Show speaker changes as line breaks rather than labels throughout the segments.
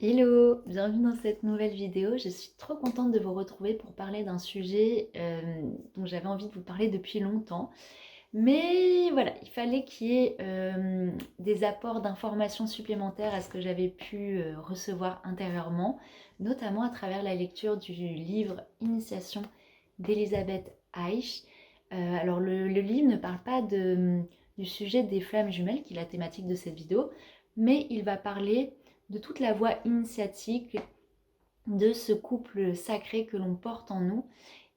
Hello, bienvenue dans cette nouvelle vidéo. Je suis trop contente de vous retrouver pour parler d'un sujet dont j'avais envie de vous parler depuis longtemps. Mais voilà, il fallait qu'il y ait des apports d'informations supplémentaires à ce que j'avais pu recevoir intérieurement, notamment à travers la lecture du livre Initiation d'Elisabeth Eich. Alors le livre ne parle pas du sujet des flammes jumelles, qui est la thématique de cette vidéo, mais il va parler de toute la voie initiatique de ce couple sacré que l'on porte en nous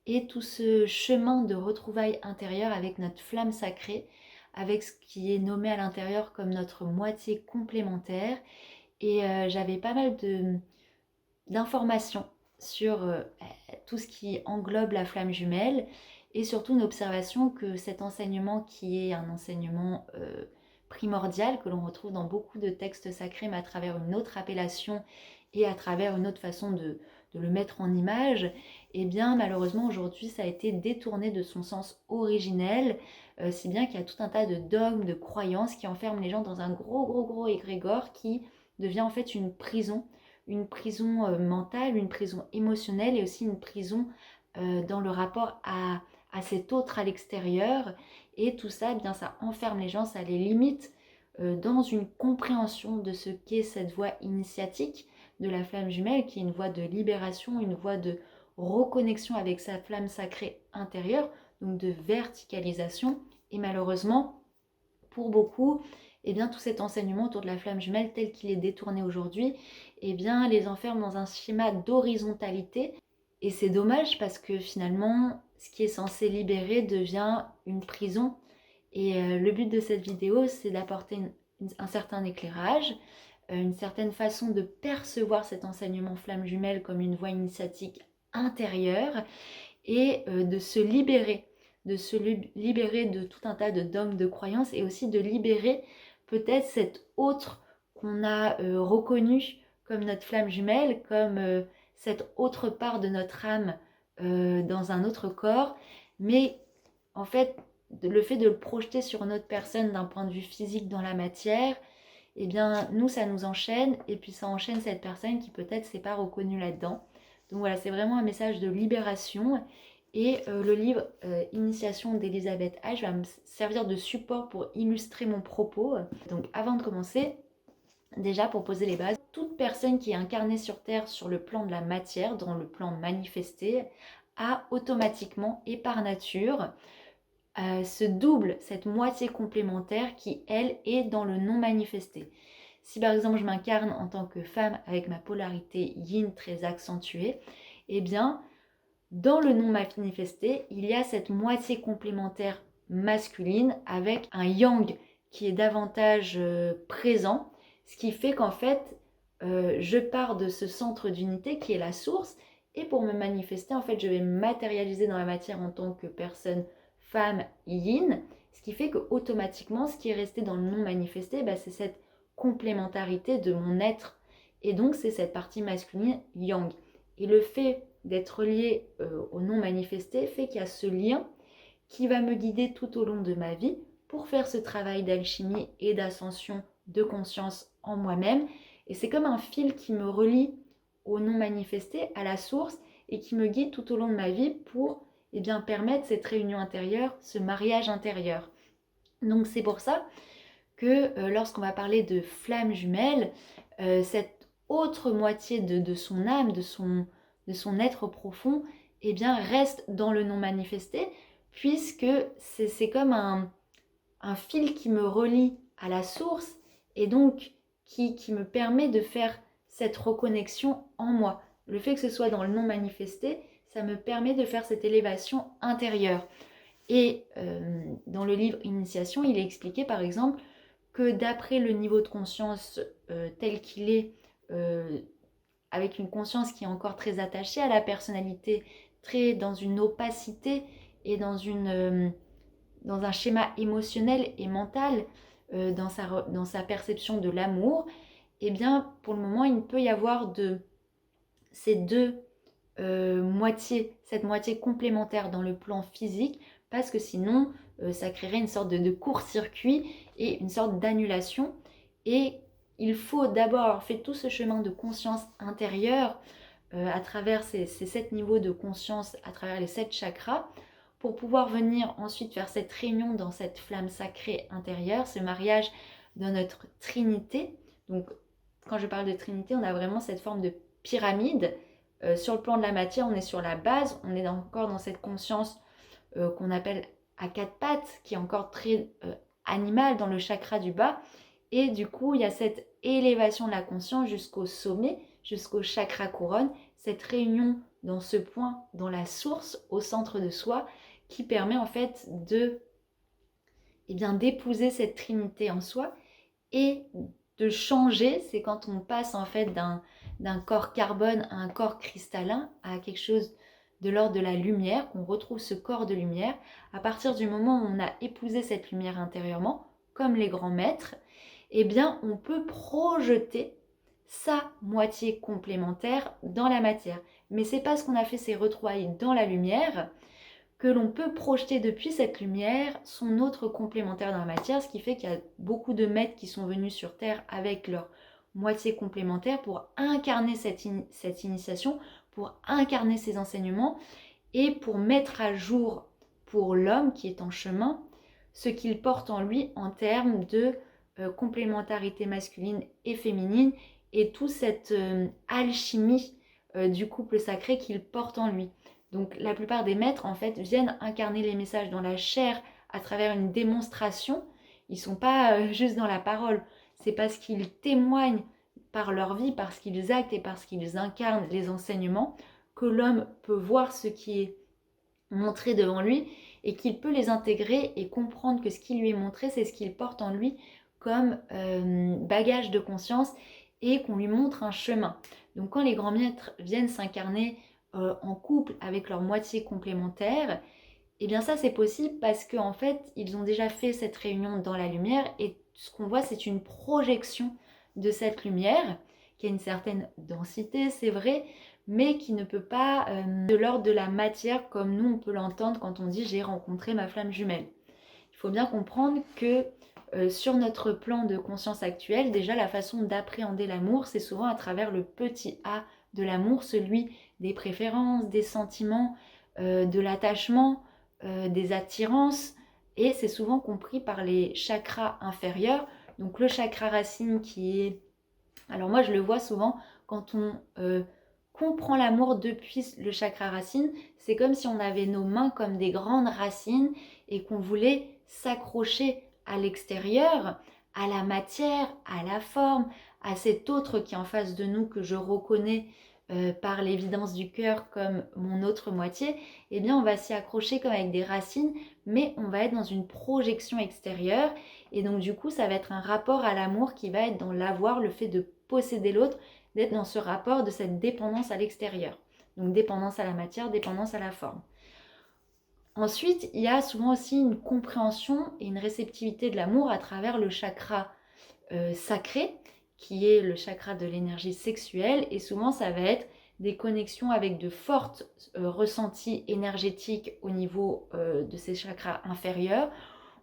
et tout ce chemin de retrouvailles intérieures avec notre flamme sacrée, avec ce qui est nommé à l'intérieur comme notre moitié complémentaire. Et j'avais pas mal d'informations sur tout ce qui englobe la flamme jumelle et surtout une observation que cet enseignement qui est un enseignement primordial que l'on retrouve dans beaucoup de textes sacrés mais à travers une autre appellation et à travers une autre façon de le mettre en image, et bien malheureusement aujourd'hui ça a été détourné de son sens originel, si bien qu'il y a tout un tas de dogmes, de croyances qui enferment les gens dans un gros égrégore qui devient en fait une prison mentale, une prison émotionnelle et aussi une prison dans le rapport à cet autre à l'extérieur. Et tout ça, eh bien, ça enferme les gens, ça les limite dans une compréhension de ce qu'est cette voie initiatique de la flamme jumelle, qui est une voie de libération, une voie de reconnexion avec sa flamme sacrée intérieure, donc de verticalisation. Et malheureusement, pour beaucoup, eh bien, tout cet enseignement autour de la flamme jumelle tel qu'il est détourné aujourd'hui, eh bien, les enferme dans un schéma d'horizontalité. Et c'est dommage parce que finalement, ce qui est censé libérer devient une prison. Et le but de cette vidéo, c'est d'apporter un certain éclairage, une certaine façon de percevoir cet enseignement flamme jumelle comme une voie initiatique intérieure et de se libérer de tout un tas de dogmes, de croyances et aussi de libérer peut-être cette autre qu'on a reconnue comme notre flamme jumelle, comme cette autre part de notre âme dans un autre corps, mais en fait le fait de le projeter sur une autre personne d'un point de vue physique dans la matière, eh bien nous ça nous enchaîne et puis ça enchaîne cette personne qui peut-être s'est pas reconnue là-dedans. Donc voilà, c'est vraiment un message de libération. Et le livre Initiation d'Elisabeth H va me servir de support pour illustrer mon propos. Donc avant de commencer, déjà pour poser les bases, toute personne qui est incarnée sur Terre sur le plan de la matière, dans le plan manifesté, a automatiquement et par nature ce double, cette moitié complémentaire qui, elle, est dans le non manifesté. Si par exemple je m'incarne en tant que femme avec ma polarité yin très accentuée, eh bien dans le non manifesté, il y a cette moitié complémentaire masculine avec un yang qui est davantage présent, ce qui fait qu'en fait, je pars de ce centre d'unité qui est la source, et pour me manifester, en fait, je vais me matérialiser dans la matière en tant que personne femme yin, ce qui fait que automatiquement, ce qui est resté dans le non manifesté, bah, c'est cette complémentarité de mon être, et donc c'est cette partie masculine yang. Et le fait d'être lié au non manifesté fait qu'il y a ce lien qui va me guider tout au long de ma vie pour faire ce travail d'alchimie et d'ascension de conscience en moi-même. Et c'est comme un fil qui me relie au non manifesté, à la source, et qui me guide tout au long de ma vie pour permettre cette réunion intérieure, ce mariage intérieur. Donc c'est pour ça que lorsqu'on va parler de flamme jumelle, cette autre moitié de son âme, de son être profond, eh bien, reste dans le non manifesté, puisque c'est comme un fil qui me relie à la source et donc qui me permet de faire cette reconnexion en moi. Le fait que ce soit dans le non manifesté, ça me permet de faire cette élévation intérieure. Et dans le livre Initiation, il est expliqué par exemple que d'après le niveau de conscience tel qu'il est, avec une conscience qui est encore très attachée à la personnalité, très dans une opacité et dans un schéma émotionnel et mental, dans sa perception de l'amour, eh bien pour le moment il peut y avoir de ces deux moitiés, cette moitié complémentaire dans le plan physique, parce que sinon ça créerait une sorte de court-circuit et une sorte d'annulation. Et il faut d'abord avoir fait tout ce chemin de conscience intérieure à travers ces 7 niveaux de conscience, à travers les 7 chakras, pour pouvoir venir ensuite faire cette réunion dans cette flamme sacrée intérieure, ce mariage dans notre trinité. Donc quand je parle de trinité, on a vraiment cette forme de pyramide. Sur le plan de la matière, on est sur la base, on est encore dans cette conscience qu'on appelle à 4 pattes, qui est encore très animale dans le chakra du bas. Et du coup, il y a cette élévation de la conscience jusqu'au sommet, jusqu'au chakra couronne, cette réunion dans ce point, dans la source, au centre de soi, qui permet en fait d'épouser cette trinité en soi et de changer. C'est quand on passe en fait d'un corps carbone à un corps cristallin, à quelque chose de l'ordre de la lumière, qu'on retrouve ce corps de lumière. À partir du moment où on a épousé cette lumière intérieurement, comme les grands maîtres, eh bien on peut projeter sa moitié complémentaire dans la matière. Mais c'est parce qu'on a fait ces retrouvailles dans la lumière que l'on peut projeter depuis cette lumière son autre complémentaire dans la matière, ce qui fait qu'il y a beaucoup de maîtres qui sont venus sur Terre avec leur moitié complémentaire pour incarner cette initiation, pour incarner ces enseignements et pour mettre à jour pour l'homme qui est en chemin ce qu'il porte en lui en termes de complémentarité masculine et féminine et toute cette alchimie du couple sacré qu'il porte en lui. Donc la plupart des maîtres en fait viennent incarner les messages dans la chair à travers une démonstration. Ils ne sont pas juste dans la parole, c'est parce qu'ils témoignent par leur vie, parce qu'ils actent et parce qu'ils incarnent les enseignements que l'homme peut voir ce qui est montré devant lui et qu'il peut les intégrer et comprendre que ce qui lui est montré, c'est ce qu'il porte en lui comme bagage de conscience et qu'on lui montre un chemin. Donc quand les grands maîtres viennent s'incarner en couple avec leur moitié complémentaire, et bien ça c'est possible parce qu'en fait ils ont déjà fait cette réunion dans la lumière et ce qu'on voit c'est une projection de cette lumière qui a une certaine densité, c'est vrai, mais qui ne peut pas de l'ordre de la matière comme nous on peut l'entendre quand on dit j'ai rencontré ma flamme jumelle. Il faut bien comprendre que sur notre plan de conscience actuel, déjà la façon d'appréhender l'amour, c'est souvent à travers le petit a de l'amour, celui des préférences, des sentiments, de l'attachement, des attirances, et c'est souvent compris par les chakras inférieurs. Donc le chakra racine qui est... Alors moi je le vois souvent quand on comprend l'amour depuis le chakra racine, c'est comme si on avait nos mains comme des grandes racines et qu'on voulait s'accrocher à l'extérieur, à la matière, à la forme, à cet autre qui est en face de nous que je reconnais par l'évidence du cœur comme mon autre moitié, eh bien on va s'y accrocher comme avec des racines, mais on va être dans une projection extérieure et donc du coup ça va être un rapport à l'amour qui va être dans l'avoir, le fait de posséder l'autre, d'être dans ce rapport de cette dépendance à l'extérieur. Donc dépendance à la matière, dépendance à la forme. Ensuite, il y a souvent aussi une compréhension et une réceptivité de l'amour à travers le chakra sacré, qui est le chakra de l'énergie sexuelle. Et souvent, ça va être des connexions avec de fortes ressentis énergétiques au niveau de ces chakras inférieurs.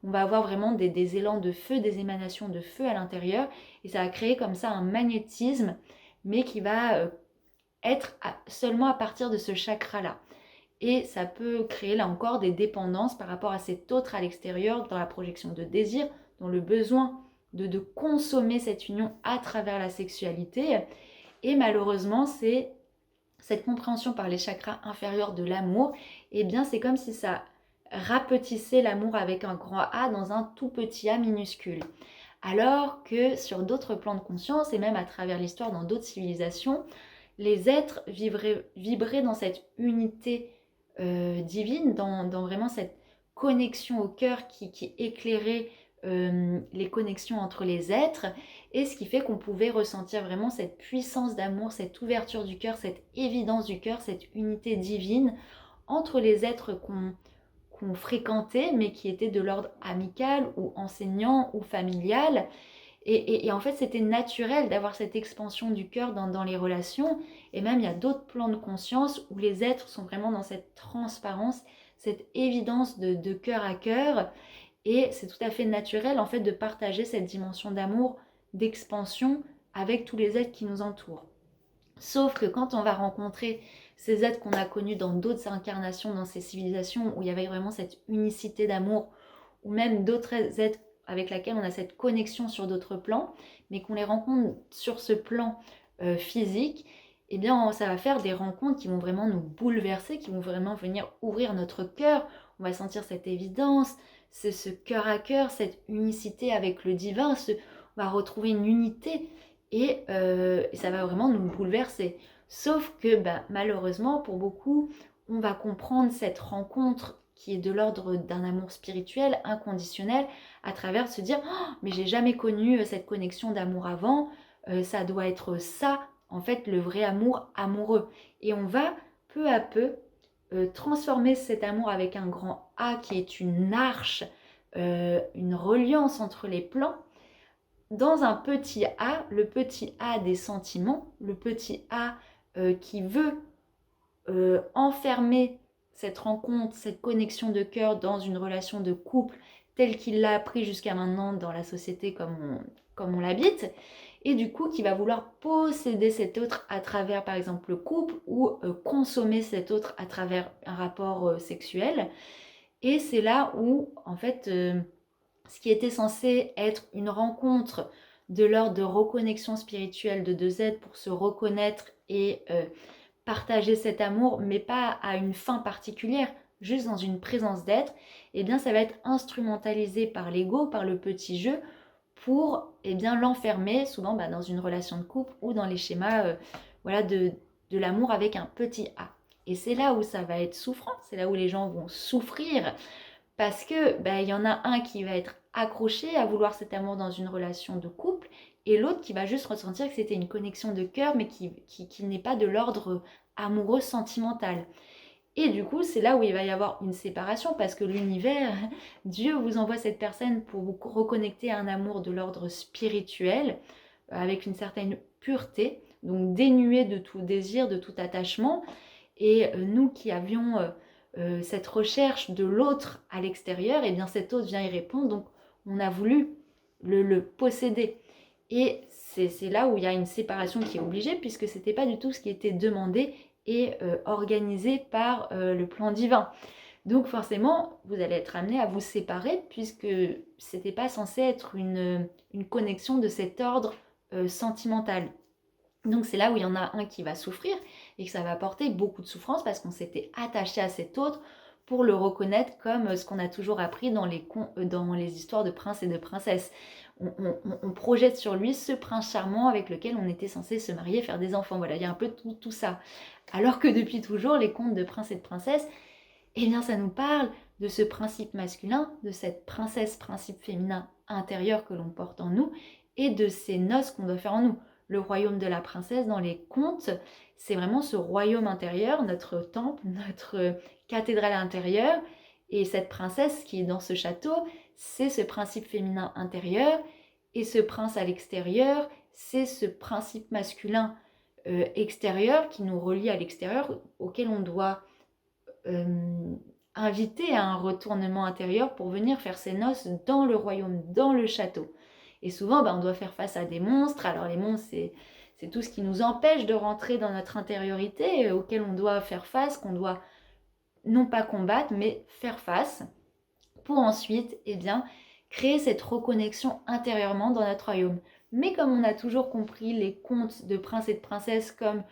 On va avoir vraiment des élans de feu, des émanations de feu à l'intérieur. Et ça va créer comme ça un magnétisme, mais qui va être seulement à partir de ce chakra-là. Et ça peut créer là encore des dépendances par rapport à cet autre à l'extérieur, dans la projection de désir, dans le besoin de consommer cette union à travers la sexualité. Et malheureusement, c'est cette compréhension par les chakras inférieurs de l'amour, et bien c'est comme si ça rapetissait l'amour avec un grand A dans un tout petit a minuscule. Alors que sur d'autres plans de conscience, et même à travers l'histoire dans d'autres civilisations, les êtres vibraient dans cette unité divine, dans vraiment cette connexion au cœur qui éclairait les connexions entre les êtres, et ce qui fait qu'on pouvait ressentir vraiment cette puissance d'amour, cette ouverture du cœur, cette évidence du cœur, cette unité divine entre les êtres qu'on fréquentait, mais qui étaient de l'ordre amical ou enseignant ou familial. Et en fait, c'était naturel d'avoir cette expansion du cœur dans les relations. Et même, il y a d'autres plans de conscience où les êtres sont vraiment dans cette transparence, cette évidence de cœur à cœur. Et c'est tout à fait naturel, en fait, de partager cette dimension d'amour, d'expansion, avec tous les êtres qui nous entourent. Sauf que quand on va rencontrer ces êtres qu'on a connus dans d'autres incarnations, dans ces civilisations où il y avait vraiment cette unicité d'amour, ou même d'autres êtres avec lesquels on a cette connexion sur d'autres plans, mais qu'on les rencontre sur ce plan physique, eh bien ça va faire des rencontres qui vont vraiment nous bouleverser, qui vont vraiment venir ouvrir notre cœur. On va sentir cette évidence, ce cœur à cœur, cette unicité avec le divin, on va retrouver une unité et ça va vraiment nous bouleverser. Sauf que malheureusement, pour beaucoup, on va comprendre cette rencontre qui est de l'ordre d'un amour spirituel, inconditionnel, à travers se dire oh, mais j'ai jamais connu cette connexion d'amour avant, ça doit être ça, en fait, le vrai amour amoureux. Et on va peu à peu transformer cet amour avec un grand A qui est une arche, une reliance entre les plans, dans un petit A, le petit A des sentiments, le petit A qui veut enfermer cette rencontre, cette connexion de cœur dans une relation de couple telle qu'il l'a appris jusqu'à maintenant dans la société comme on l'habite, et du coup qui va vouloir posséder cet autre à travers par exemple le couple ou consommer cet autre à travers un rapport sexuel. Et c'est là où en fait ce qui était censé être une rencontre de l'ordre de reconnexion spirituelle de deux êtres pour se reconnaître et partager cet amour, mais pas à une fin particulière, juste dans une présence d'être, eh bien ça va être instrumentalisé par l'ego, par le petit jeu, pour bien l'enfermer souvent dans une relation de couple ou dans les schémas de l'amour avec un petit A. Et c'est là où ça va être souffrant, c'est là où les gens vont souffrir, parce que il y en a un qui va être accroché à vouloir cet amour dans une relation de couple et l'autre qui va juste ressentir que c'était une connexion de cœur mais qui n'est pas de l'ordre amoureux sentimental. Et du coup, c'est là où il va y avoir une séparation parce que l'univers, Dieu vous envoie cette personne pour vous reconnecter à un amour de l'ordre spirituel avec une certaine pureté, donc dénué de tout désir, de tout attachement. Et nous qui avions cette recherche de l'autre à l'extérieur, et bien cet autre vient y répondre, donc on a voulu le posséder. Et c'est là où il y a une séparation qui est obligée, puisque ce n'était pas du tout ce qui était demandé et organisé par le plan divin. Donc forcément, vous allez être amené à vous séparer, puisque ce n'était pas censé être une connexion de cet ordre sentimental. Donc c'est là où il y en a un qui va souffrir et que ça va apporter beaucoup de souffrance parce qu'on s'était attaché à cet autre pour le reconnaître comme ce qu'on a toujours appris dans les histoires de princes et de princesses. On projette sur lui ce prince charmant avec lequel on était censé se marier, faire des enfants. Voilà, il y a un peu tout ça. Alors que depuis toujours, les contes de princes et de princesses, eh bien ça nous parle de ce principe masculin, de cette princesse, principe féminin intérieur que l'on porte en nous et de ces noces qu'on doit faire en nous. Le royaume de la princesse dans les contes, c'est vraiment ce royaume intérieur, notre temple, notre cathédrale intérieure. Et cette princesse qui est dans ce château, c'est ce principe féminin intérieur. Et ce prince à l'extérieur, c'est ce principe masculin extérieur qui nous relie à l'extérieur, auquel on doit inviter à un retournement intérieur pour venir faire ses noces dans le royaume, dans le château. Et souvent, on doit faire face à des monstres. Alors les monstres, c'est tout ce qui nous empêche de rentrer dans notre intériorité, auquel on doit faire face, qu'on doit non pas combattre, mais faire face, pour ensuite créer cette reconnexion intérieurement dans notre royaume. Mais comme on a toujours compris les contes de princes et de princesses comme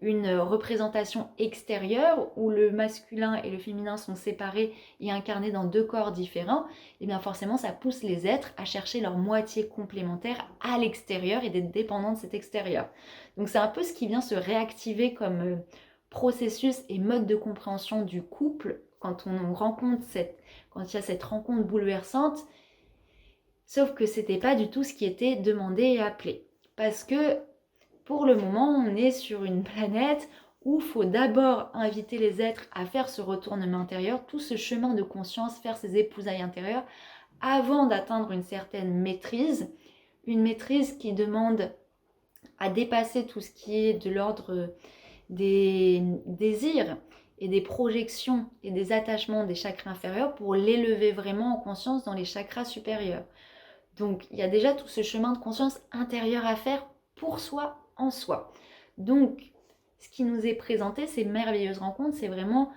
une représentation extérieure où le masculin et le féminin sont séparés et incarnés dans deux corps différents, et bien forcément ça pousse les êtres à chercher leur moitié complémentaire à l'extérieur et d'être dépendants de cet extérieur. Donc c'est un peu ce qui vient se réactiver comme processus et mode de compréhension du couple quand on rencontre quand il y a cette rencontre bouleversante, sauf que c'était pas du tout ce qui était demandé et appelé. Parce que pour le moment, on est sur une planète où il faut d'abord inviter les êtres à faire ce retournement intérieur, tout ce chemin de conscience, faire ces épousailles intérieures, avant d'atteindre une certaine maîtrise, une maîtrise qui demande à dépasser tout ce qui est de l'ordre des désirs et des projections et des attachements des chakras inférieurs pour l'élever vraiment en conscience dans les chakras supérieurs. Donc il y a déjà tout ce chemin de conscience intérieure à faire pour soi, en soi. Donc, ce qui nous est présenté, ces merveilleuses rencontres, c'est vraiment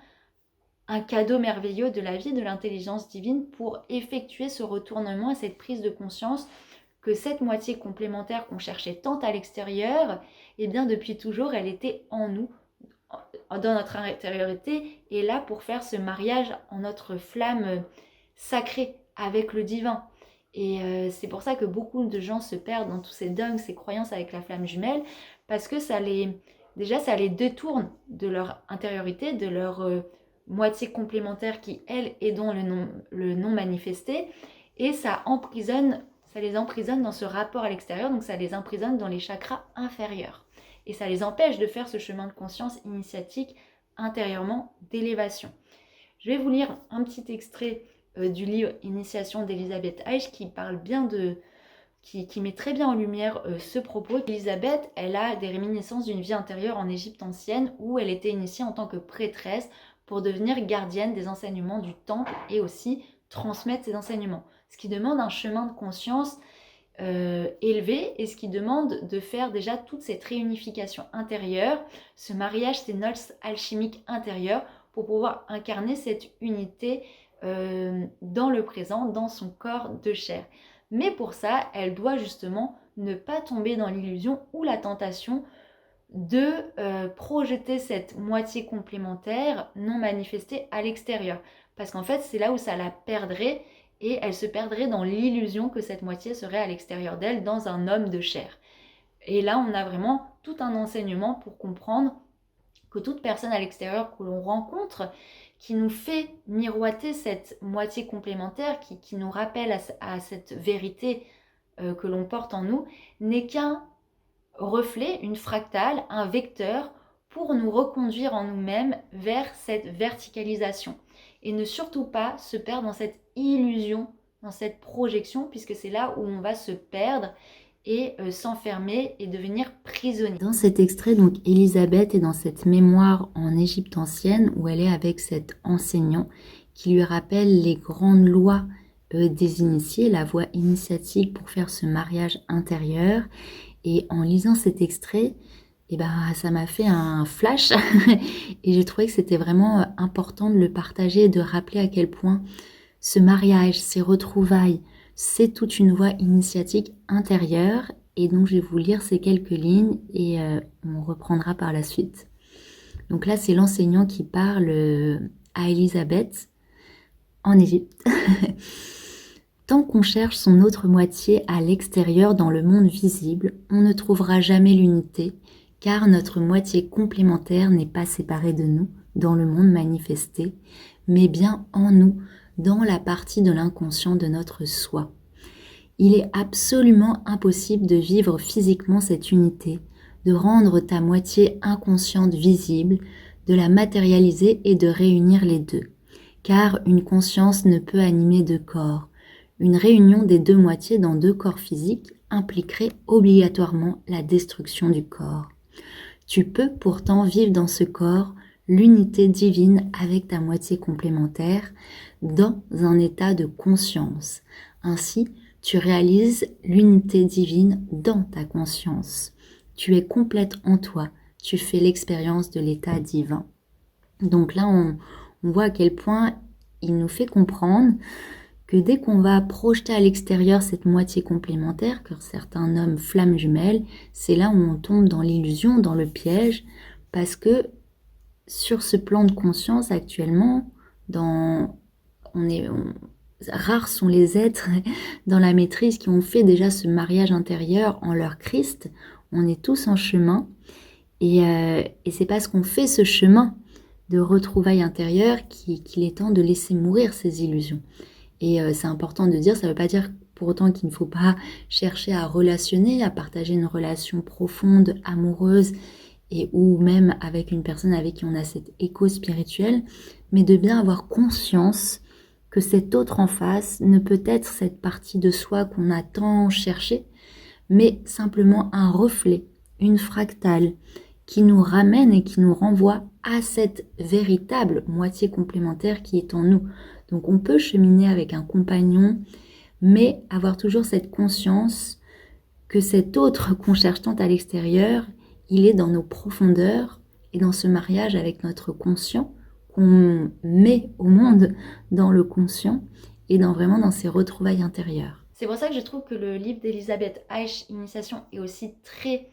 un cadeau merveilleux de la vie, de l'intelligence divine pour effectuer ce retournement et cette prise de conscience que cette moitié complémentaire qu'on cherchait tant à l'extérieur, eh bien depuis toujours, elle était en nous, dans notre intériorité, et là pour faire ce mariage en notre flamme sacrée avec le divin. Et c'est pour ça que beaucoup de gens se perdent dans tous ces dogmes, ces croyances avec la flamme jumelle, parce que ça les détourne de leur intériorité, de leur moitié complémentaire qui, elle, est dans le non manifesté, et ça les emprisonne dans ce rapport à l'extérieur, donc ça les emprisonne dans les chakras inférieurs. Et ça les empêche de faire ce chemin de conscience initiatique intérieurement d'élévation. Je vais vous lire un petit extrait du livre Initiation d'Elisabeth Eich qui parle bien qui met très bien en lumière ce propos. Elisabeth, elle a des réminiscences d'une vie intérieure en Égypte ancienne où elle était initiée en tant que prêtresse pour devenir gardienne des enseignements du temple et aussi transmettre ces enseignements. Ce qui demande un chemin de conscience élevé et ce qui demande de faire déjà toute cette réunification intérieure, ce mariage, ces noces alchimiques intérieures pour pouvoir incarner cette unité dans le présent, dans son corps de chair. Mais pour ça, elle doit justement ne pas tomber dans l'illusion ou la tentation de projeter cette moitié complémentaire non manifestée à l'extérieur. Parce qu'en fait, c'est là où ça la perdrait et elle se perdrait dans l'illusion que cette moitié serait à l'extérieur d'elle, dans un homme de chair. Et là, on a vraiment tout un enseignement pour comprendre que toute personne à l'extérieur que l'on rencontre, qui nous fait miroiter cette moitié complémentaire, qui nous rappelle à cette vérité que l'on porte en nous, n'est qu'un reflet, une fractale, un vecteur pour nous reconduire en nous-mêmes vers cette verticalisation. Et ne surtout pas se perdre dans cette illusion, dans cette projection, puisque c'est là où on va se perdre et s'enfermer et devenir prisonnier. Dans cet extrait, donc, Elisabeth est dans cette mémoire en Égypte ancienne où elle est avec cet enseignant qui lui rappelle les grandes lois des initiés, la voie initiatique pour faire ce mariage intérieur. Et en lisant cet extrait, ça m'a fait un flash et j'ai trouvé que c'était vraiment important de le partager et de rappeler à quel point ce mariage, ces retrouvailles, c'est toute une voie initiatique intérieure. Et donc je vais vous lire ces quelques lignes et on reprendra par la suite. Donc là, c'est l'enseignant qui parle à Elisabeth en Égypte. Tant qu'on cherche son autre moitié à l'extérieur dans le monde visible, on ne trouvera jamais l'unité, car notre moitié complémentaire n'est pas séparée de nous dans le monde manifesté, mais bien en nous, dans la partie de l'inconscient de notre soi. Il est absolument impossible de vivre physiquement cette unité, de rendre ta moitié inconsciente visible, de la matérialiser et de réunir les deux, car une conscience ne peut animer deux corps. Une réunion des deux moitiés dans deux corps physiques impliquerait obligatoirement la destruction du corps. Tu peux pourtant vivre dans ce corps l'unité divine avec ta moitié complémentaire dans un état de conscience. Ainsi, tu réalises l'unité divine dans ta conscience. Tu es complète en toi. Tu fais l'expérience de l'état divin. Donc là, on voit à quel point il nous fait comprendre que dès qu'on va projeter à l'extérieur cette moitié complémentaire, que certains nomment flamme jumelle, c'est là où on tombe dans l'illusion, dans le piège, parce que sur ce plan de conscience actuellement, rares sont les êtres dans la maîtrise qui ont fait déjà ce mariage intérieur en leur Christ. On est tous en chemin et c'est parce qu'on fait ce chemin de retrouvailles intérieures qu'il est temps de laisser mourir ces illusions. Et c'est important de dire, ça ne veut pas dire pour autant qu'il ne faut pas chercher à relationner, à partager une relation profonde, amoureuse, et ou même avec une personne avec qui on a cet écho spirituel, mais de bien avoir conscience que cet autre en face ne peut être cette partie de soi qu'on a tant cherché, mais simplement un reflet, une fractale qui nous ramène et qui nous renvoie à cette véritable moitié complémentaire qui est en nous. Donc on peut cheminer avec un compagnon, mais avoir toujours cette conscience que cet autre qu'on cherche tant à l'extérieur, il est dans nos profondeurs et dans ce mariage avec notre conscient qu'on met au monde dans le conscient et vraiment dans ses retrouvailles intérieures. C'est pour ça que je trouve que le livre d'Elisabeth Eich, Initiation, est aussi très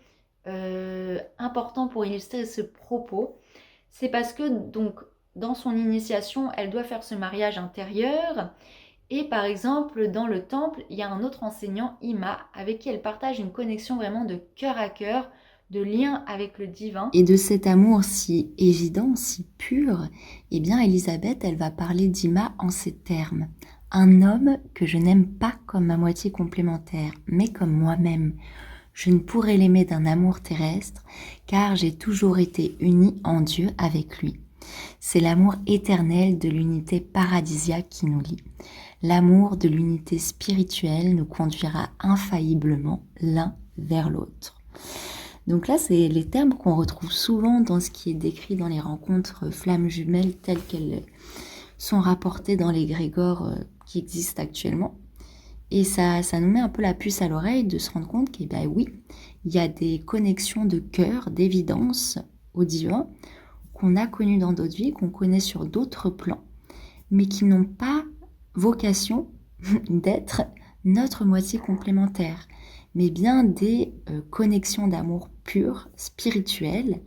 important pour illustrer ce propos. C'est parce que donc dans son initiation, elle doit faire ce mariage intérieur. Et par exemple, dans le temple, il y a un autre enseignant, Ima, avec qui elle partage une connexion vraiment de cœur à cœur, de lien avec le divin. Et de cet amour si évident, si pur, eh bien Elisabeth, elle va parler d'Ima en ces termes. Un homme que je n'aime pas comme ma moitié complémentaire, mais comme moi-même. Je ne pourrais l'aimer d'un amour terrestre, car j'ai toujours été unie en Dieu avec lui. C'est l'amour éternel de l'unité paradisiaque qui nous lie. L'amour de l'unité spirituelle nous conduira infailliblement l'un vers l'autre. Donc là, c'est les termes qu'on retrouve souvent dans ce qui est décrit dans les rencontres flammes jumelles telles qu'elles sont rapportées dans les grégores qui existent actuellement. Et ça nous met un peu la puce à l'oreille de se rendre compte qu'il oui, il y a des connexions de cœur, d'évidence au divin qu'on a connues dans d'autres vies, qu'on connaît sur d'autres plans, mais qui n'ont pas vocation d'être notre moitié complémentaire, mais bien des connexions d'amour pur, spirituel,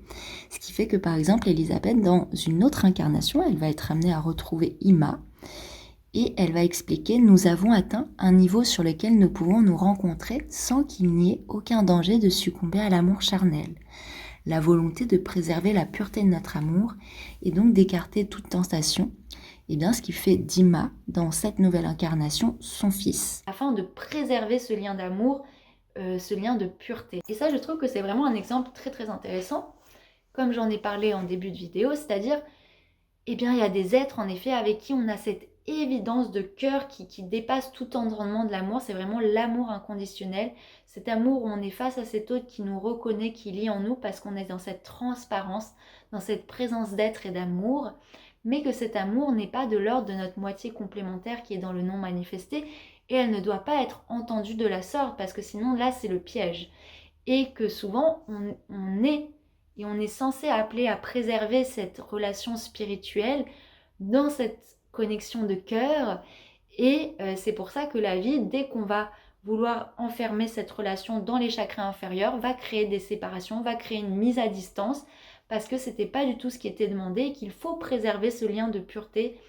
ce qui fait que par exemple Elisabeth, dans une autre incarnation, elle va être amenée à retrouver Ima, et elle va expliquer « Nous avons atteint un niveau sur lequel nous pouvons nous rencontrer sans qu'il n'y ait aucun danger de succomber à l'amour charnel. La volonté de préserver la pureté de notre amour et donc d'écarter toute tentation, et bien ce qui fait d'Ima, dans cette nouvelle incarnation, son fils. » Afin de préserver ce lien d'amour, ce lien de pureté. Et ça, je trouve que c'est vraiment un exemple très très intéressant, comme j'en ai parlé en début de vidéo, c'est-à-dire, il y a des êtres en effet avec qui on a cette évidence de cœur qui dépasse tout entendement de l'amour. C'est vraiment l'amour inconditionnel, cet amour où on est face à cet autre qui nous reconnaît, qui lit en nous parce qu'on est dans cette transparence, dans cette présence d'être et d'amour, mais que cet amour n'est pas de l'ordre de notre moitié complémentaire qui est dans le non manifesté, et elle ne doit pas être entendue de la sorte parce que sinon là c'est le piège, et que souvent on est censé appeler à préserver cette relation spirituelle dans cette connexion de cœur, et c'est pour ça que la vie, dès qu'on va vouloir enfermer cette relation dans les chakras inférieurs, va créer des séparations, va créer une mise à distance, parce que c'était pas du tout ce qui était demandé, et qu'il faut préserver ce lien de pureté,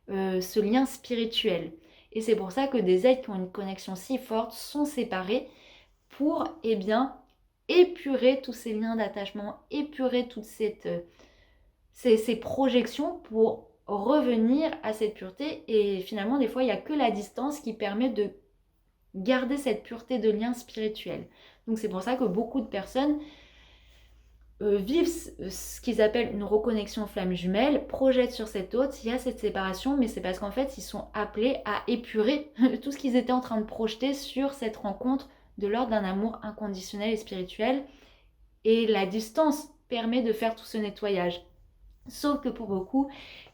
ce lien spirituel. Et c'est pour ça que des êtres qui ont une connexion si forte sont séparés pour, épurer tous ces liens d'attachement, épurer toutes ces projections pour revenir à cette pureté. Et finalement, des fois, il n'y a que la distance qui permet de garder cette pureté de lien spirituel. Donc c'est pour ça que beaucoup de personnes vivent ce qu'ils appellent une reconnexion flamme jumelle, projettent sur cet autre, il y a cette séparation, mais c'est parce qu'en fait, ils sont appelés à épurer tout ce qu'ils étaient en train de projeter sur cette rencontre de l'ordre d'un amour inconditionnel et spirituel. Et la distance permet de faire tout ce nettoyage. Sauf que pour beaucoup,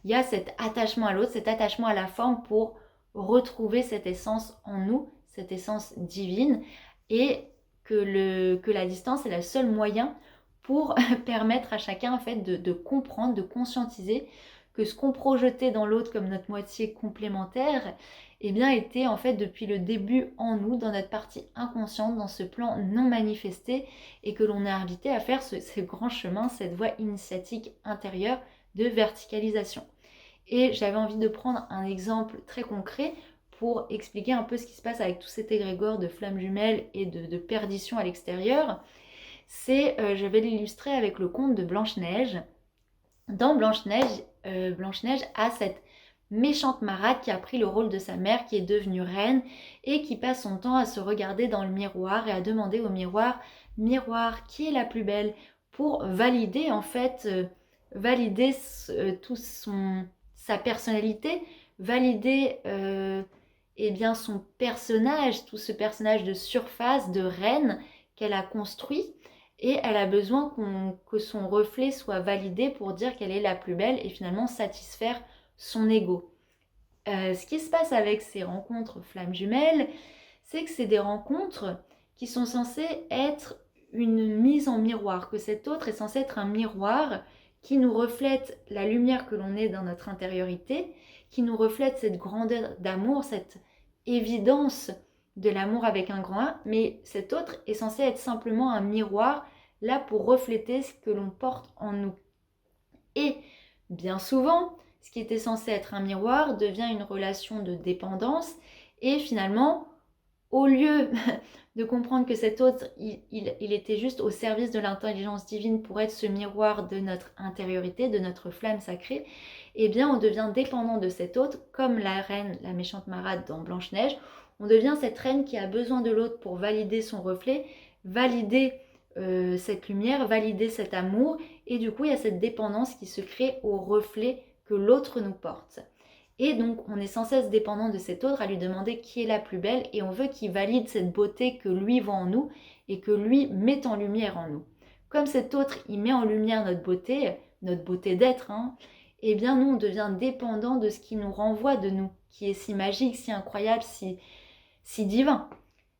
il y a cet attachement à l'autre, cet attachement à la forme pour retrouver cette essence en nous, cette essence divine, et que la distance est le seul moyen pour permettre à chacun en fait de comprendre, de conscientiser que ce qu'on projetait dans l'autre comme notre moitié complémentaire, était en fait depuis le début en nous, dans notre partie inconsciente, dans ce plan non manifesté, et que l'on est invité à faire ce grand chemin, cette voie initiatique intérieure de verticalisation. Et j'avais envie de prendre un exemple très concret pour expliquer un peu ce qui se passe avec tout cet égrégore de flammes jumelles et de perdition à l'extérieur. Je vais l'illustrer avec le conte de Blanche-Neige. Dans Blanche-Neige, Blanche-Neige a cette méchante marâtre qui a pris le rôle de sa mère, qui est devenue reine et qui passe son temps à se regarder dans le miroir et à demander au miroir « Miroir, qui est la plus belle ?» pour valider en fait, toute sa personnalité, valider son personnage, tout ce personnage de surface, de reine qu'elle a construit. Et elle a besoin que son reflet soit validé pour dire qu'elle est la plus belle et finalement satisfaire son ego. Ce qui se passe avec ces rencontres flammes jumelles, c'est que c'est des rencontres qui sont censés être une mise en miroir, que cet autre est censé être un miroir qui nous reflète la lumière que l'on est dans notre intériorité, qui nous reflète cette grandeur d'amour, cette évidence de l'amour avec un grand A, mais cet autre est censé être simplement un miroir là pour refléter ce que l'on porte en nous. Et bien souvent, ce qui était censé être un miroir devient une relation de dépendance et finalement, au lieu de comprendre que cet autre, il était juste au service de l'intelligence divine pour être ce miroir de notre intériorité, de notre flamme sacrée, eh bien on devient dépendant de cet autre, comme la reine, la méchante marade dans Blanche-Neige. On devient cette reine qui a besoin de l'autre pour valider son reflet, valider cette lumière, valider cet amour, et du coup il y a cette dépendance qui se crée au reflet que l'autre nous porte. Et donc, on est sans cesse dépendant de cet autre à lui demander qui est la plus belle et on veut qu'il valide cette beauté que lui voit en nous et que lui met en lumière en nous. Comme cet autre, il met en lumière notre beauté d'être, eh bien nous, on devient dépendant de ce qui nous renvoie de nous, qui est si magique, si incroyable, si divin.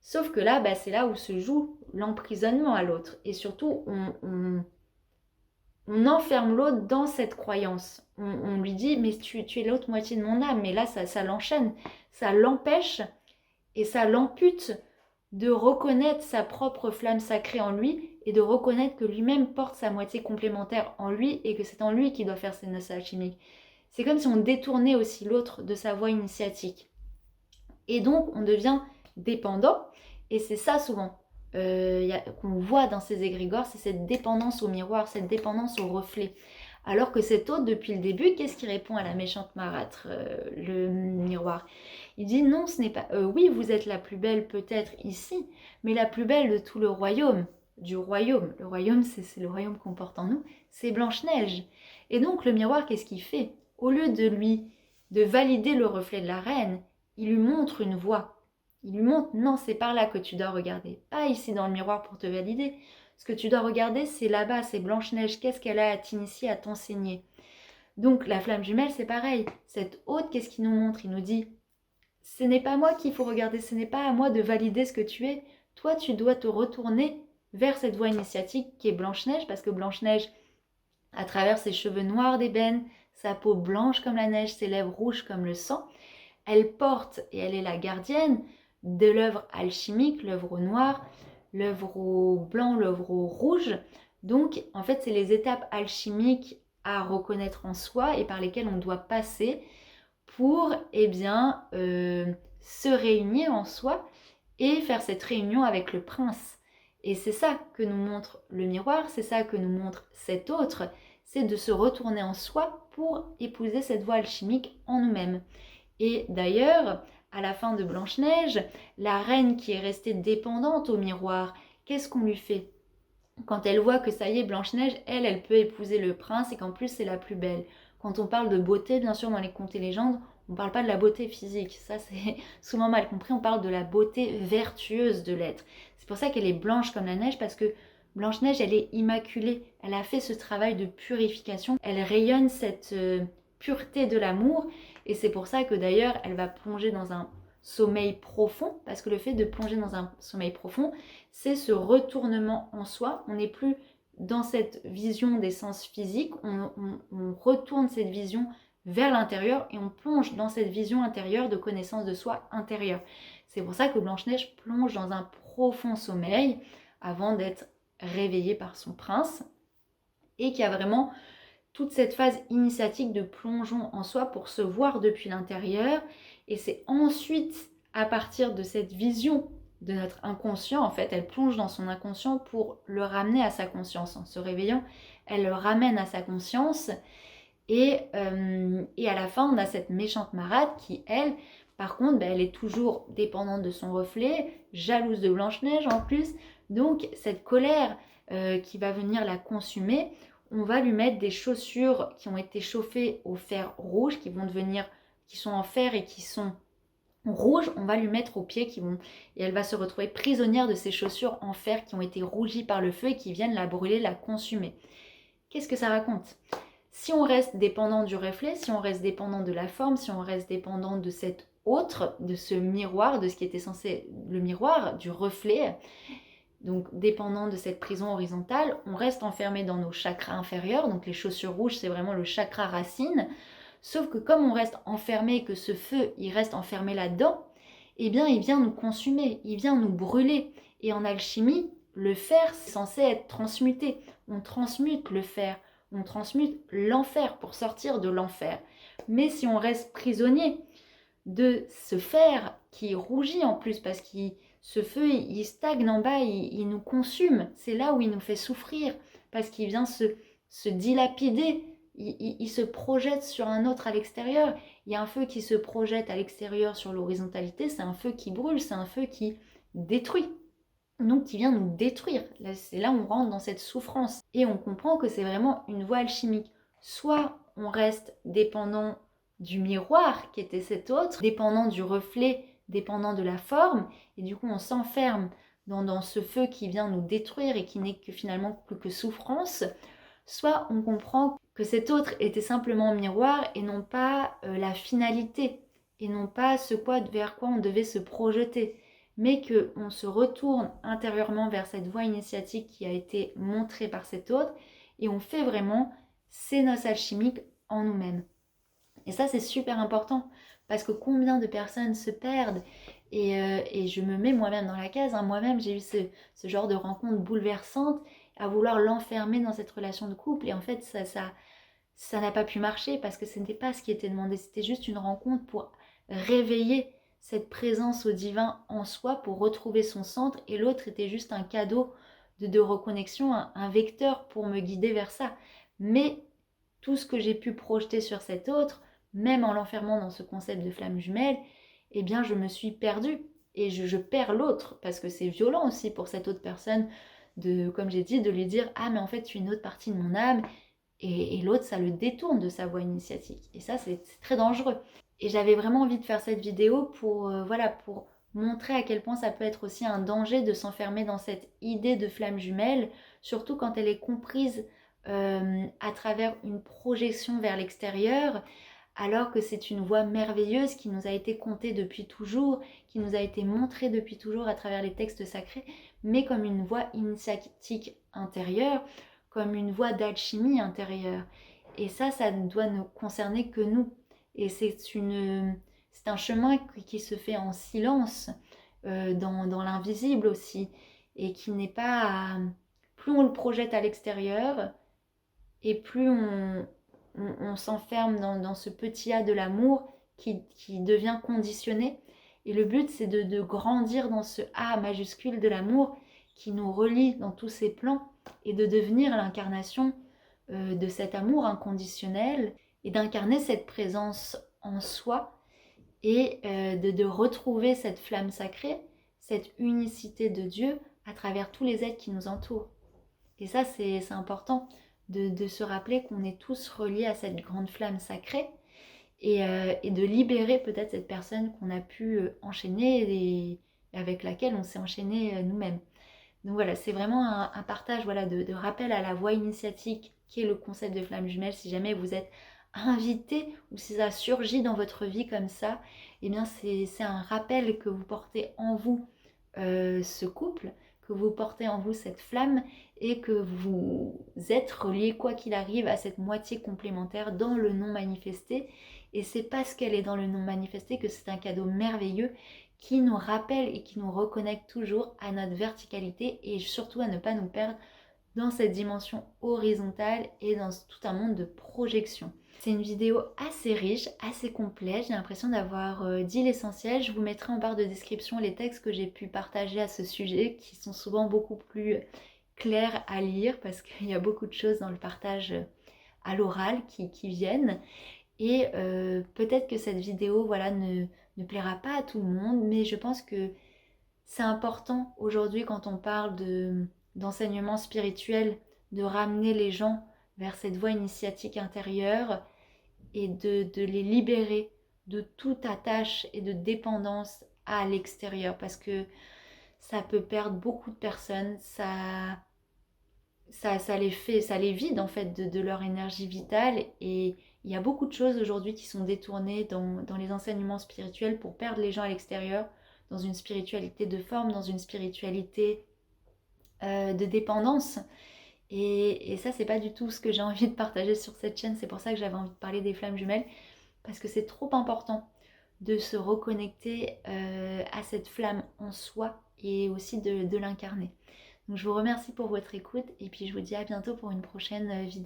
Sauf que là, c'est là où se joue l'emprisonnement à l'autre. Et surtout, on enferme l'autre dans cette croyance. On lui dit, mais tu es l'autre moitié de mon âme. Mais là, ça l'enchaîne, ça l'empêche et ça l'ampute de reconnaître sa propre flamme sacrée en lui et de reconnaître que lui-même porte sa moitié complémentaire en lui et que c'est en lui qu'il doit faire ses noces alchimiques. C'est comme si on détournait aussi l'autre de sa voie initiatique. Et donc, on devient dépendant. Et c'est ça souvent qu'on voit dans ces égrégores, c'est cette dépendance au miroir, cette dépendance au reflet. Alors que cet autre, depuis le début, qu'est-ce qui répond à la méchante marâtre, le miroir? Il dit non, ce n'est pas... oui, vous êtes la plus belle peut-être ici, mais la plus belle de tout le royaume. Du royaume. Le royaume, c'est le royaume qu'on porte en nous, c'est Blanche-Neige. Et donc le miroir, qu'est-ce qu'il fait? Au lieu de valider le reflet de la reine, il lui montre une voie. Il lui montre, non, c'est par là que tu dois regarder. Pas ici dans le miroir pour te valider. Ce que tu dois regarder, c'est là-bas, c'est Blanche-Neige. Qu'est-ce qu'elle a à t'initier, à t'enseigner? Donc la flamme jumelle, c'est pareil. Cette hôte, qu'est-ce qu'il nous montre? Il nous dit, ce n'est pas moi qu'il faut regarder, ce n'est pas à moi de valider ce que tu es. Toi, tu dois te retourner vers cette voie initiatique qui est Blanche-Neige, parce que Blanche-Neige, à travers ses cheveux noirs d'ébène, sa peau blanche comme la neige, ses lèvres rouges comme le sang, elle porte et elle est la gardienne de l'œuvre alchimique, l'œuvre au noir, l'œuvre au blanc, l'œuvre au rouge. Donc, en fait, c'est les étapes alchimiques à reconnaître en soi et par lesquelles on doit passer pour, se réunir en soi et faire cette réunion avec le prince. Et c'est ça que nous montre le miroir, c'est ça que nous montre cet autre, c'est de se retourner en soi pour épouser cette voie alchimique en nous-mêmes. Et d'ailleurs, à la fin de Blanche-Neige, la reine qui est restée dépendante au miroir, qu'est-ce qu'on lui fait? Quand elle voit que ça y est, Blanche-Neige, elle peut épouser le prince et qu'en plus c'est la plus belle. Quand on parle de beauté, bien sûr, dans les contes et légendes, on ne parle pas de la beauté physique. Ça, c'est souvent mal compris. On parle de la beauté vertueuse de l'être. C'est pour ça qu'elle est blanche comme la neige, parce que Blanche-Neige, elle est immaculée. Elle a fait ce travail de purification. Elle rayonne cette pureté de l'amour. Et c'est pour ça que d'ailleurs, elle va plonger dans un sommeil profond, parce que le fait de plonger dans un sommeil profond, c'est ce retournement en soi. On n'est plus dans cette vision des sens physiques, on retourne cette vision vers l'intérieur et on plonge dans cette vision intérieure de connaissance de soi intérieure. C'est pour ça que Blanche-Neige plonge dans un profond sommeil avant d'être réveillée par son prince et qui a vraiment toute cette phase initiatique de plongeon en soi pour se voir depuis l'intérieur. Et c'est ensuite, à partir de cette vision de notre inconscient, en fait, elle plonge dans son inconscient pour le ramener à sa conscience. En se réveillant, elle le ramène à sa conscience. Et à la fin, on a cette méchante marade qui, elle, par contre, elle est toujours dépendante de son reflet, jalouse de Blanche-Neige en plus. Donc, cette colère qui va venir la consumer, on va lui mettre des chaussures qui ont été chauffées au fer rouge, qui sont en fer et qui sont rouges. On va lui mettre aux pieds et elle va se retrouver prisonnière de ces chaussures en fer qui ont été rougies par le feu et qui viennent la brûler, la consumer. Qu'est-ce que ça raconte? Si on reste dépendant du reflet, si on reste dépendant de la forme, si on reste dépendant de cette autre, de ce miroir, de ce qui était censé le miroir, du reflet. Donc, dépendant de cette prison horizontale, on reste enfermé dans nos chakras inférieurs. Donc, les chaussures rouges, c'est vraiment le chakra racine. Sauf que comme on reste enfermé, que ce feu, il reste enfermé là-dedans, eh bien, il vient nous consumer, il vient nous brûler. Et en alchimie, le fer, c'est censé être transmuté. On transmute le fer, on transmute l'enfer pour sortir de l'enfer. Mais si on reste prisonnier de ce fer qui rougit en plus, parce que ce feu, il stagne en bas, il nous consume. C'est là où il nous fait souffrir, parce qu'il vient se dilapider. Il se projette sur un autre à l'extérieur. Il y a un feu qui se projette à l'extérieur sur l'horizontalité, c'est un feu qui brûle, c'est un feu qui détruit. Donc qui vient nous détruire. C'est là où on rentre dans cette souffrance. Et on comprend que c'est vraiment une voie alchimique. Soit on reste dépendant du miroir qui était cet autre, dépendant du reflet, dépendant de la forme, et du coup on s'enferme dans ce feu qui vient nous détruire et qui n'est que finalement plus que souffrance. Soit on comprend que cet autre était simplement miroir et non pas la finalité, et non pas vers quoi on devait se projeter, mais qu'on se retourne intérieurement vers cette voie initiatique qui a été montrée par cet autre, et on fait vraiment ces noces alchimiques en nous-mêmes. Et ça, c'est super important, parce que combien de personnes se perdent, et je me mets moi-même dans la case, hein. Moi-même, j'ai eu ce genre de rencontre bouleversante, à vouloir l'enfermer dans cette relation de couple, et en fait, ça n'a pas pu marcher, parce que ce n'était pas ce qui était demandé, c'était juste une rencontre pour réveiller cette présence au divin en soi, pour retrouver son centre, et l'autre était juste un cadeau de reconnexion, un vecteur pour me guider vers ça. Mais tout ce que j'ai pu projeter sur cet autre, même en l'enfermant dans ce concept de flamme jumelle, eh bien je me suis perdue, et je perds l'autre, parce que c'est violent aussi pour cette autre personne, comme j'ai dit, de lui dire « Ah mais en fait tu es une autre partie de mon âme », et l'autre ça le détourne de sa voie initiatique, et ça c'est très dangereux. Et j'avais vraiment envie de faire cette vidéo pour montrer à quel point ça peut être aussi un danger de s'enfermer dans cette idée de flamme jumelle, surtout quand elle est comprise à travers une projection vers l'extérieur, alors que c'est une voie merveilleuse qui nous a été contée depuis toujours, qui nous a été montrée depuis toujours à travers les textes sacrés, mais comme une voie initiatique intérieure, comme une voie d'alchimie intérieure. Et ça ne doit ne concerner que nous. Et c'est un chemin qui se fait en silence, dans l'invisible aussi, et qui n'est pas... Plus on le projette à l'extérieur, et plus on s'enferme dans ce petit A de l'amour qui devient conditionné. Et le but, c'est de grandir dans ce A majuscule de l'amour qui nous relie dans tous ses plans, et de devenir l'incarnation de cet amour inconditionnel, et d'incarner cette présence en soi, et de retrouver cette flamme sacrée, cette unicité de Dieu à travers tous les êtres qui nous entourent. Et ça, c'est important de se rappeler qu'on est tous reliés à cette grande flamme sacrée, et de libérer peut-être cette personne qu'on a pu enchaîner, et avec laquelle on s'est enchaîné nous-mêmes. Donc voilà, c'est vraiment un partage, voilà, de rappel à la voie initiatique qui est le concept de flamme jumelle. Si jamais vous êtes invité, ou si ça surgit dans votre vie comme ça, eh bien c'est un rappel que vous portez en vous ce couple, que vous portez en vous cette flamme, et que vous êtes reliés quoi qu'il arrive à cette moitié complémentaire dans le non manifesté. Et c'est parce qu'elle est dans le non manifesté que c'est un cadeau merveilleux qui nous rappelle et qui nous reconnecte toujours à notre verticalité, et surtout à ne pas nous perdre dans cette dimension horizontale et dans tout un monde de projection. C'est une vidéo assez riche, assez complète, j'ai l'impression d'avoir dit l'essentiel. Je vous mettrai en barre de description les textes que j'ai pu partager à ce sujet, qui sont souvent beaucoup plus clairs à lire, parce qu'il y a beaucoup de choses dans le partage à l'oral qui viennent. Et peut-être que cette vidéo, voilà, ne plaira pas à tout le monde, mais je pense que c'est important aujourd'hui, quand on parle d'enseignement spirituel, de ramener les gens vers cette voie initiatique intérieure, et de les libérer de toute attache et de dépendance à l'extérieur, parce que ça peut perdre beaucoup de personnes, ça les vide en fait de leur énergie vitale, et Il y a beaucoup de choses aujourd'hui qui sont détournées dans les enseignements spirituels pour perdre les gens à l'extérieur, dans une spiritualité de forme, dans une spiritualité de dépendance. Et ça, c'est pas du tout ce que j'ai envie de partager sur cette chaîne. C'est pour ça que j'avais envie de parler des flammes jumelles, parce que c'est trop important de se reconnecter à cette flamme en soi et aussi de l'incarner. Donc je vous remercie pour votre écoute et puis je vous dis à bientôt pour une prochaine vidéo.